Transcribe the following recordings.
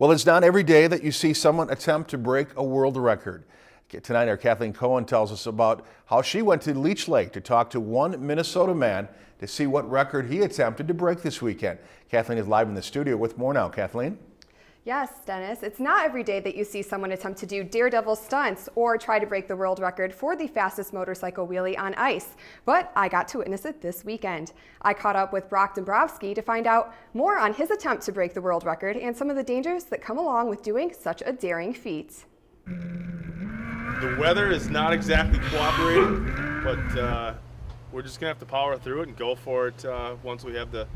Well, it's not every day that you see someone attempt to break a world record. Tonight, our Kathleen Cohen tells us about how she went to Leech Lake to talk to one Minnesota man to see what record he attempted to break this weekend. Kathleen is live in the studio with more now. Kathleen? Yes, Dennis, it's not every day that you see someone attempt to do daredevil stunts or try to break the world record for the fastest motorcycle wheelie on ice, but I got to witness it this weekend. I caught up with Brock Dombrowski to find out more on his attempt to break the world record and some of the dangers that come along with doing such a daring feat. The weather is not exactly cooperating, but we're just gonna have to power through it and go for it once we have the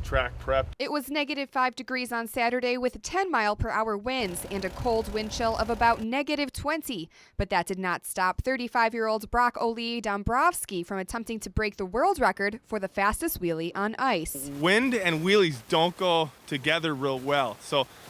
track prepped. It was -5 degrees on Saturday with 10-mile-per-hour winds and a cold wind chill of about -20. But that did not stop 35-year-old Brock Dombrowski from attempting to break the world record for the fastest wheelie on ice. Wind and wheelies don't go together real well.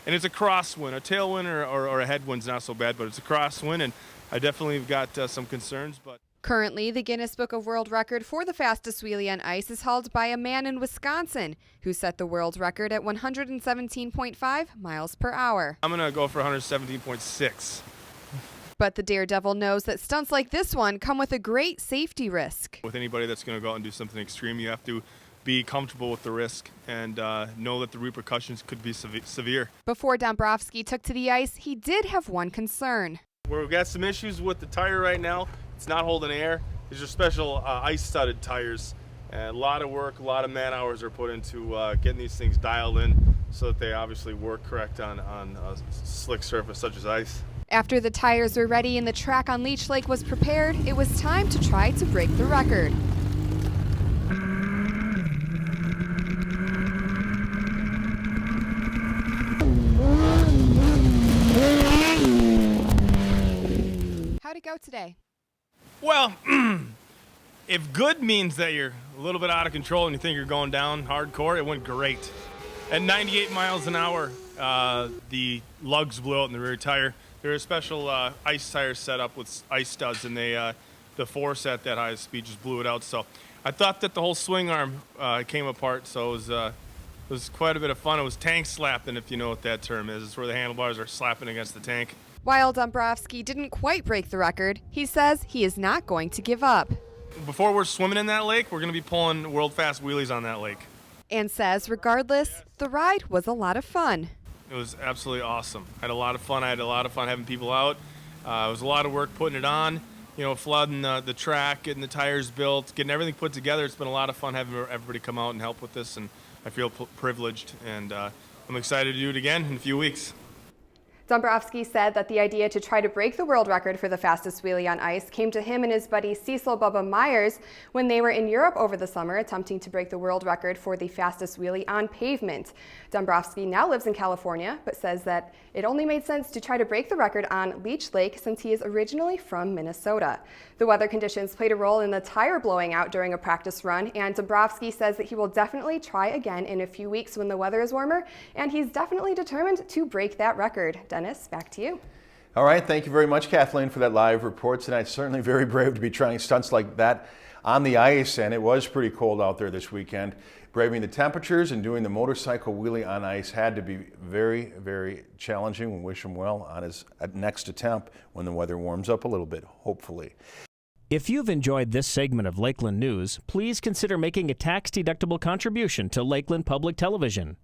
And it's a crosswind. A tailwind or a headwind's not so bad, but it's a crosswind, and I definitely have got some concerns. But currently, the Guinness Book of World Record for the fastest wheelie on ice is held by a man in Wisconsin who set the world record at 117.5 miles per hour. I'm gonna go for 117.6. But the daredevil knows that stunts like this one come with a great safety risk. With anybody that's gonna go out and do something extreme, you have to be comfortable with the risk and know that the repercussions could be severe. Before Dombrowski took to the ice, he did have one concern. We've got some issues with the tire right now. It's not holding air. These are special ice-studded tires. And a lot of work, a lot of man hours are put into getting these things dialed in so that they obviously work correct on a slick surface such as ice. After the tires were ready and the track on Leech Lake was prepared, it was time to try to break the record. How'd it go today? Well, if good means that you're a little bit out of control and you think you're going down hardcore, it went great. At 98 miles an hour, the lugs blew out in the rear tire. There are special ice tires set up with ice studs, and the force at that high speed just blew it out. So I thought that the whole swing arm came apart, so it was quite a bit of fun. It was tank slapping, if you know what that term is. It's where the handlebars are slapping against the tank. While Dombrowski didn't quite break the record, he says he is not going to give up. Before we're swimming in that lake, we're going to be pulling world fast wheelies on that lake. And says, regardless, the ride was a lot of fun. It was absolutely awesome. I had a lot of fun. I had a lot of fun having people out. It was a lot of work putting it on, flooding the track, getting the tires built, getting everything put together. It's been a lot of fun having everybody come out and help with this, and I feel privileged, and I'm excited to do it again in a few weeks. Dombrowski said that the idea to try to break the world record for the fastest wheelie on ice came to him and his buddy Cecil Bubba Myers when they were in Europe over the summer attempting to break the world record for the fastest wheelie on pavement. Dombrowski now lives in California, but says that it only made sense to try to break the record on Leech Lake since he is originally from Minnesota. The weather conditions played a role in the tire blowing out during a practice run, and Dombrowski says that he will definitely try again in a few weeks when the weather is warmer, and he's definitely determined to break that record. Dennis, back to you. All right, thank you very much, Kathleen, for that live report tonight. Certainly very brave to be trying stunts like that on the ice, and it was pretty cold out there this weekend. Braving the temperatures and doing the motorcycle wheelie on ice had to be very, very challenging. We wish him well on his next attempt when the weather warms up a little bit, hopefully. If you've enjoyed this segment of Lakeland News, please consider making a tax-deductible contribution to Lakeland Public Television.